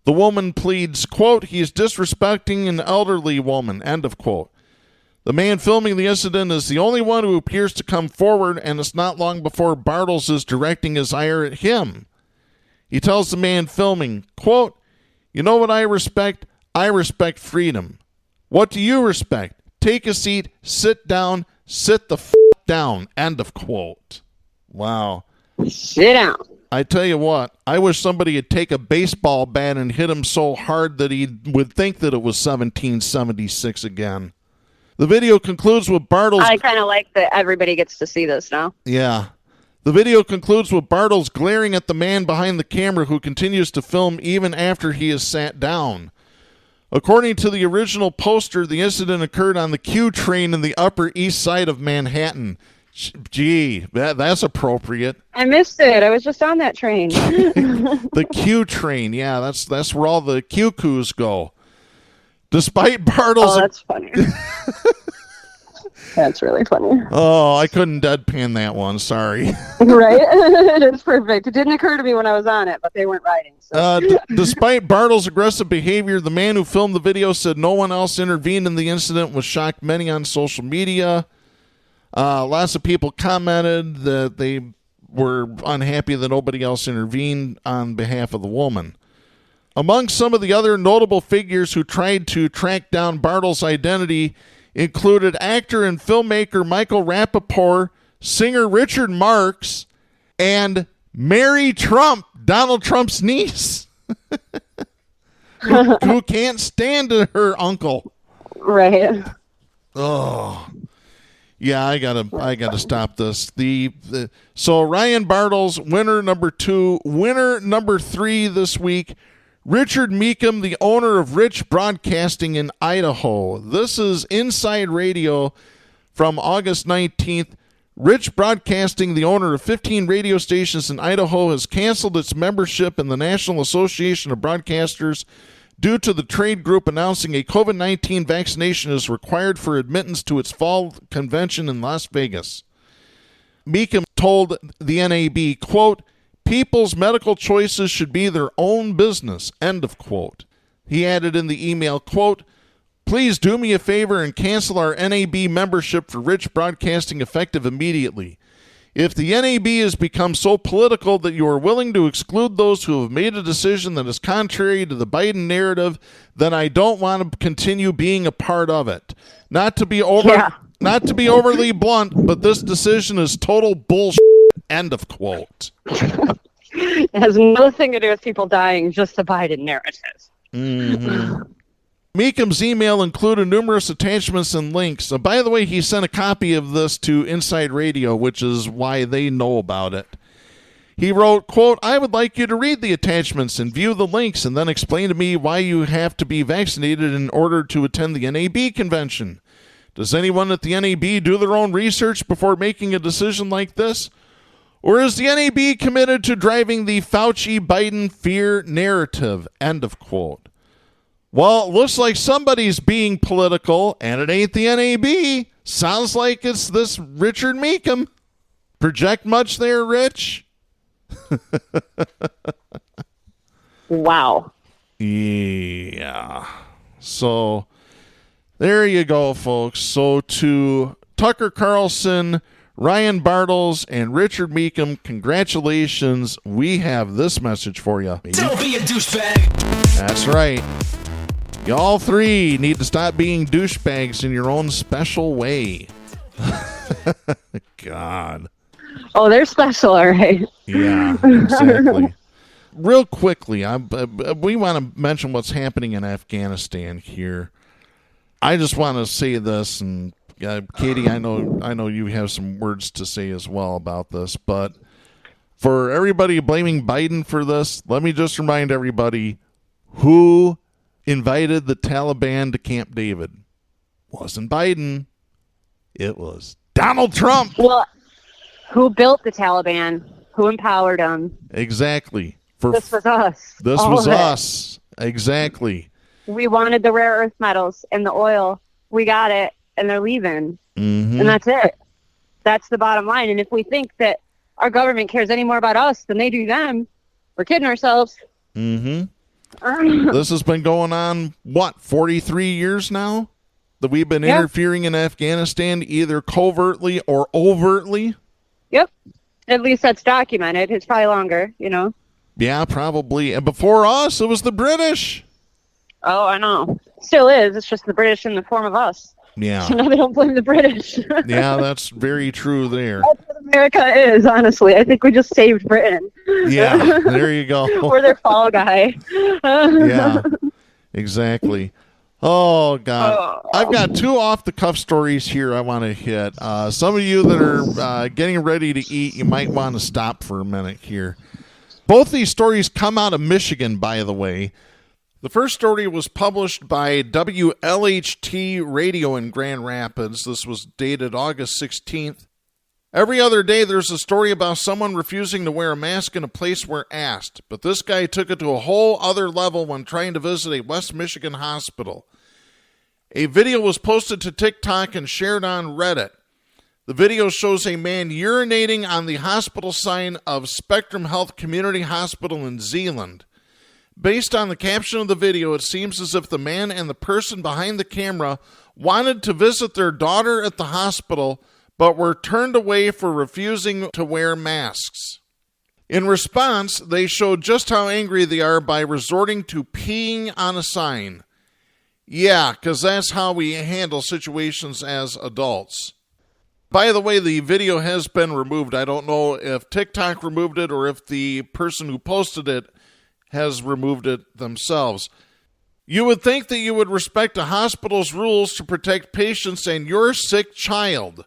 the woman pleads, quote, "He's disrespecting an elderly woman," end of quote. The man filming the incident is the only one who appears to come forward, and it's not long before Bartles is directing his ire at him. He tells the man filming, quote, "You know what I respect? I respect freedom. What do you respect? Take a seat, sit down, sit the f*** down," end of quote. Wow. Sit down. I tell you what, I wish somebody would take a baseball bat and hit him so hard that he would think that it was 1776 again. The video concludes with Bartles... I kind of like that everybody gets to see this now. Yeah. The video concludes with Bartles glaring at the man behind the camera who continues to film even after he is sat down. According to the original poster, the incident occurred on the Q train in the Upper East Side of Manhattan. Gee, that's appropriate. I missed it. I was just on that train. The Q train, yeah, that's where all the Q-Coos go. Despite Bartles... Oh, that's funny. That's really funny. Oh, I couldn't deadpan that one. Sorry. Right? It's perfect. It didn't occur to me when I was on it, but they weren't riding. So. Despite Bartles' aggressive behavior, the man who filmed the video said no one else intervened in the incident, which shocked many on social media. Lots of people commented that they were unhappy that nobody else intervened on behalf of the woman. Among some of the other notable figures who tried to track down Bartles' identity included actor and filmmaker Michael Rappaport, singer Richard Marx, and Mary Trump, Donald Trump's niece, who can't stand her uncle. Right. Oh, yeah, I gotta stop this. So Ryan Bartles, winner number 2, winner number 3 this week. Richard Meekum, the owner of Rich Broadcasting in Idaho. This is Inside Radio from August 19th. Rich Broadcasting, the owner of 15 radio stations in Idaho, has canceled its membership in the National Association of Broadcasters due to the trade group announcing a COVID-19 vaccination is required for admittance to its fall convention in Las Vegas. Meekum told the NAB, quote, "People's medical choices should be their own business," end of quote. He added in the email, quote, "Please do me a favor and cancel our NAB membership for Rich Broadcasting effective immediately. If the NAB has become so political that you are willing to exclude those who have made a decision that is contrary to the Biden narrative, then I don't want to continue being a part of it. Not to be overly blunt, but this decision is total bullshit," end of quote. It has nothing to do with people dying, just the Biden narrative. Mm-hmm. Meekum's email included numerous attachments and links. By the way, he sent a copy of this to Inside Radio, which is why they know about it. He wrote, quote, "I would like you to read the attachments and view the links and then explain to me why you have to be vaccinated in order to attend the NAB convention. Does anyone at the NAB do their own research before making a decision like this? Or is the NAB committed to driving the Fauci-Biden fear narrative?" End of quote. Well, it looks like somebody's being political, and it ain't the NAB. Sounds like it's this Richard Meekum. Project much there, Rich? Wow. Yeah. So there you go, folks. So to Tucker Carlson, Ryan Bartles, and Richard Meekum, congratulations. We have this message for you. Don't be a douchebag. That's right. Y'all three need to stop being douchebags in your own special way. God. Oh, they're special, all right. Yeah, exactly. Real quickly, we want to mention what's happening in Afghanistan here. I just want to say this, and Katie, I know you have some words to say as well about this, but for everybody blaming Biden for this, let me just remind everybody who invited the Taliban to Camp David. Wasn't Biden. It was Donald Trump. Well, who built the Taliban? Who empowered them? Exactly. This was us. This All was of it. us. Exactly. We wanted the rare earth metals and the oil. We got it, and they're leaving. Mm-hmm. And that's it. That's the bottom line. And if we think that our government cares any more about us than they do them, we're kidding ourselves. Mm-hmm. This has been going on, 43 years now? That we've been interfering in Afghanistan either covertly or overtly? Yep. At least that's documented. It's probably longer, Yeah, probably. And before us, it was the British. Oh, I know. Still is. It's just the British in the form of us. Yeah. So now they don't blame the British. Yeah, that's very true there. That's what America is, honestly. I think we just saved Britain. Yeah, there you go. We're their fall guy. Yeah, exactly. Oh, God. I've got two off-the-cuff stories here I want to hit. Some of you that are getting ready to eat, you might want to stop for a minute here. Both these stories come out of Michigan, by the way. The first story was published by WLHT Radio in Grand Rapids. This was dated August 16th. Every other day there's a story about someone refusing to wear a mask in a place where asked, but this guy took it to a whole other level when trying to visit a West Michigan hospital. A video was posted to TikTok and shared on Reddit. The video shows a man urinating on the hospital sign of Spectrum Health Community Hospital in Zeeland. Based on the caption of the video, it seems as if the man and the person behind the camera wanted to visit their daughter at the hospital, but were turned away for refusing to wear masks. In response, they showed just how angry they are by resorting to peeing on a sign. Yeah, because that's how we handle situations as adults. By the way, the video has been removed. I don't know if TikTok removed it or if the person who posted it has removed it themselves. You would think that you would respect a hospital's rules to protect patients and your sick child.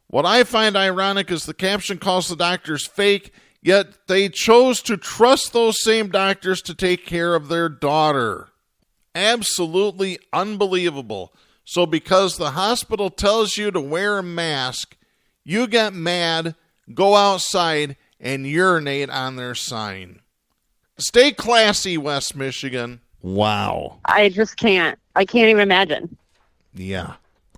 What I find ironic is the caption calls the doctors fake, yet they chose to trust those same doctors to take care of their daughter. Absolutely unbelievable. So because the hospital tells you to wear a mask, you get mad, go outside, and urinate on their sign. Stay classy, West Michigan. Wow. I just can't. I can't even imagine. Yeah.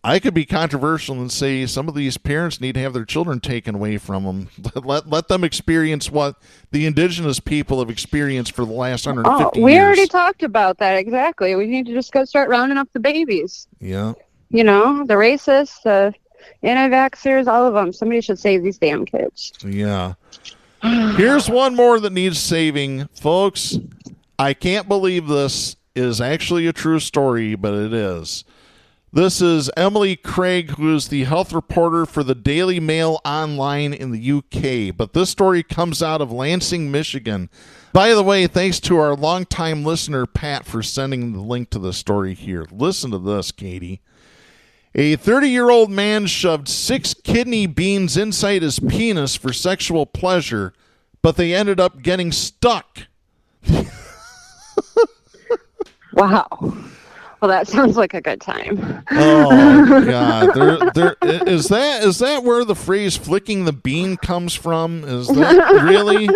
I could be controversial and say some of these parents need to have their children taken away from them. Let them experience what the indigenous people have experienced for the last 150 years. We already talked about that, exactly. We need to just go start rounding up the babies. Yeah. The racists, the anti-vaxxers, all of them. Somebody should save these damn kids. Yeah. Here's one more that needs saving. Folks, I can't believe this is actually a true story, but it is. This is Emily Craig, who is the health reporter for the Daily Mail Online in the UK. But this story comes out of Lansing, Michigan. By the way, thanks to our longtime listener, Pat, for sending the link to the story here. Listen to this, Katie. A 30-year-old man shoved 6 kidney beans inside his penis for sexual pleasure, but they ended up getting stuck. Wow. Well, that sounds like a good time. Oh, God. Is that where the phrase flicking the bean comes from? Is that really?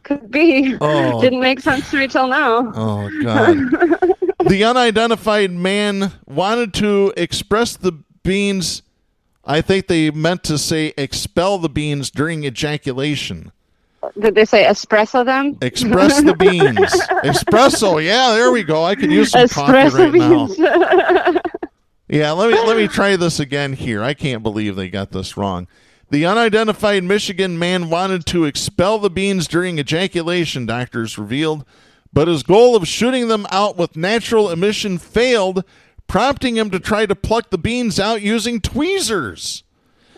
Could be. Oh. Didn't make sense to me till now. Oh, God. The unidentified man wanted to express the beans. I think they meant to say expel the beans during ejaculation. Did they say espresso them? Express the beans. Espresso. Yeah, there we go. I could use some coffee right beans. now. Yeah, let me try this again here. I can't believe they got this wrong. The unidentified Michigan man wanted to expel the beans during ejaculation, doctors revealed, but his goal of shooting them out with natural emission failed, prompting him to try to pluck the beans out using tweezers.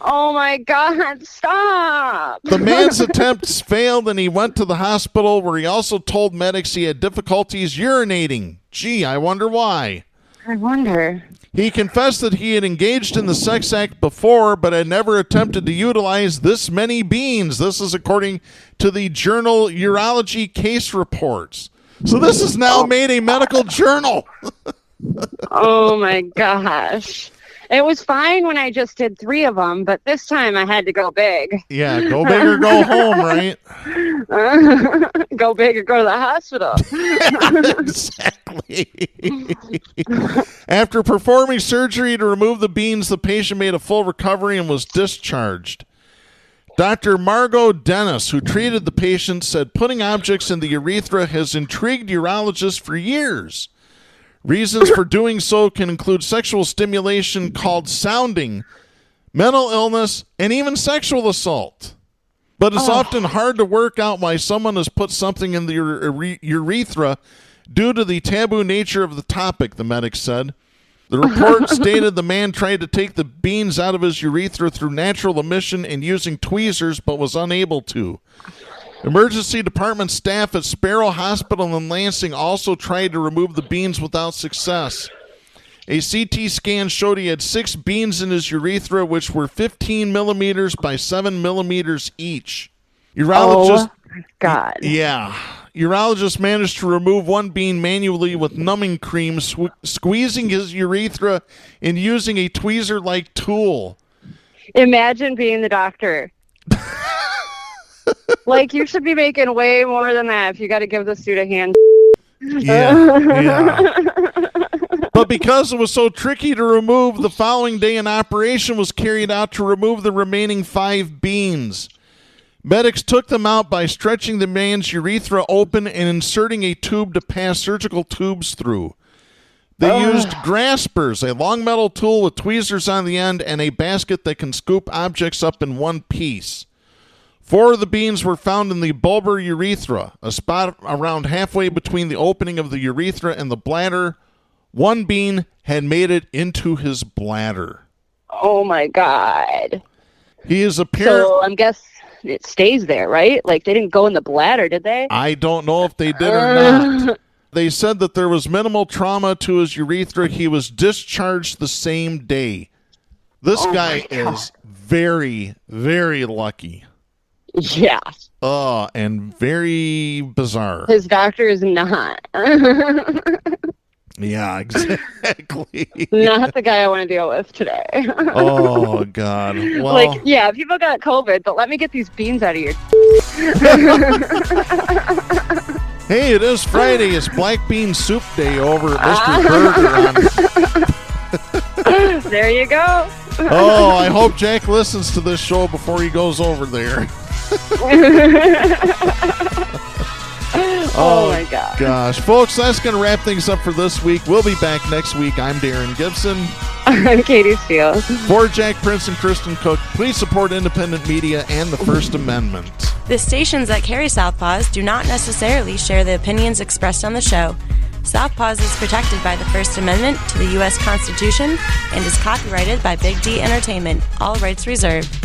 Oh my God, stop! The man's attempts failed and he went to the hospital where he also told medics he had difficulties urinating. Gee, I wonder why. I wonder. He confessed that he had engaged in the sex act before, but had never attempted to utilize this many beans. This is according to the journal Urology Case Reports. So this is now made a medical journal. Oh my gosh. It was fine when I just did 3 of them, but this time I had to go big. Yeah, go big or go home, right? Go big or go to the hospital. Exactly. After performing surgery to remove the beans, the patient made a full recovery and was discharged. Dr. Margot Dennis, who treated the patient, said putting objects in the urethra has intrigued urologists for years. Reasons for doing so can include sexual stimulation called sounding, mental illness, and even sexual assault. But it's often hard to work out why someone has put something in the urethra due to the taboo nature of the topic, the medic said. The report stated the man tried to take the beans out of his urethra through natural emission and using tweezers, but was unable to. Emergency department staff at Sparrow Hospital in Lansing also tried to remove the beans without success. A CT scan showed he had 6 beans in his urethra, which were 15 millimeters by 7 millimeters each. Urologist, God. Yeah. Urologist managed to remove 1 bean manually with numbing cream, squeezing his urethra and using a tweezer-like tool. Imagine being the doctor. Like, you should be making way more than that if you got to give this dude a hand. Yeah. But because it was so tricky to remove, the following day an operation was carried out to remove the remaining 5 beans. Medics took them out by stretching the man's urethra open and inserting a tube to pass surgical tubes through. They used graspers, a long metal tool with tweezers on the end, and a basket that can scoop objects up in one piece. 4 of the beans were found in the bulbar urethra, a spot around halfway between the opening of the urethra and the bladder. 1 bean had made it into his bladder. Oh my God. He is apparently... So I guess it stays there, right? Like, they didn't go in the bladder, did they? I don't know if they did or not. They said that there was minimal trauma to his urethra. He was discharged the same day. This guy is very, very lucky. Yeah. And very bizarre. His doctor is not. Yeah, exactly. Not the guy I want to deal with today. Oh, God. Well, like, yeah, people got COVID, but let me get these beans out of your... Hey, it is Friday. It's Black Bean Soup Day over at Mr. Burger. There you go. Oh, I hope Jack listens to this show before he goes over there. Oh my God. Gosh. Folks, that's going to wrap things up for this week. We'll be back next week. I'm Darren Gibson. I'm Katie Steele. For Jack Prince and Kristen Cook, please support independent media and the First Amendment. The stations that carry Southpaws do not necessarily share the opinions expressed on the show. Southpaws is protected by the First Amendment to the U.S. Constitution and is copyrighted by Big D Entertainment. All rights reserved.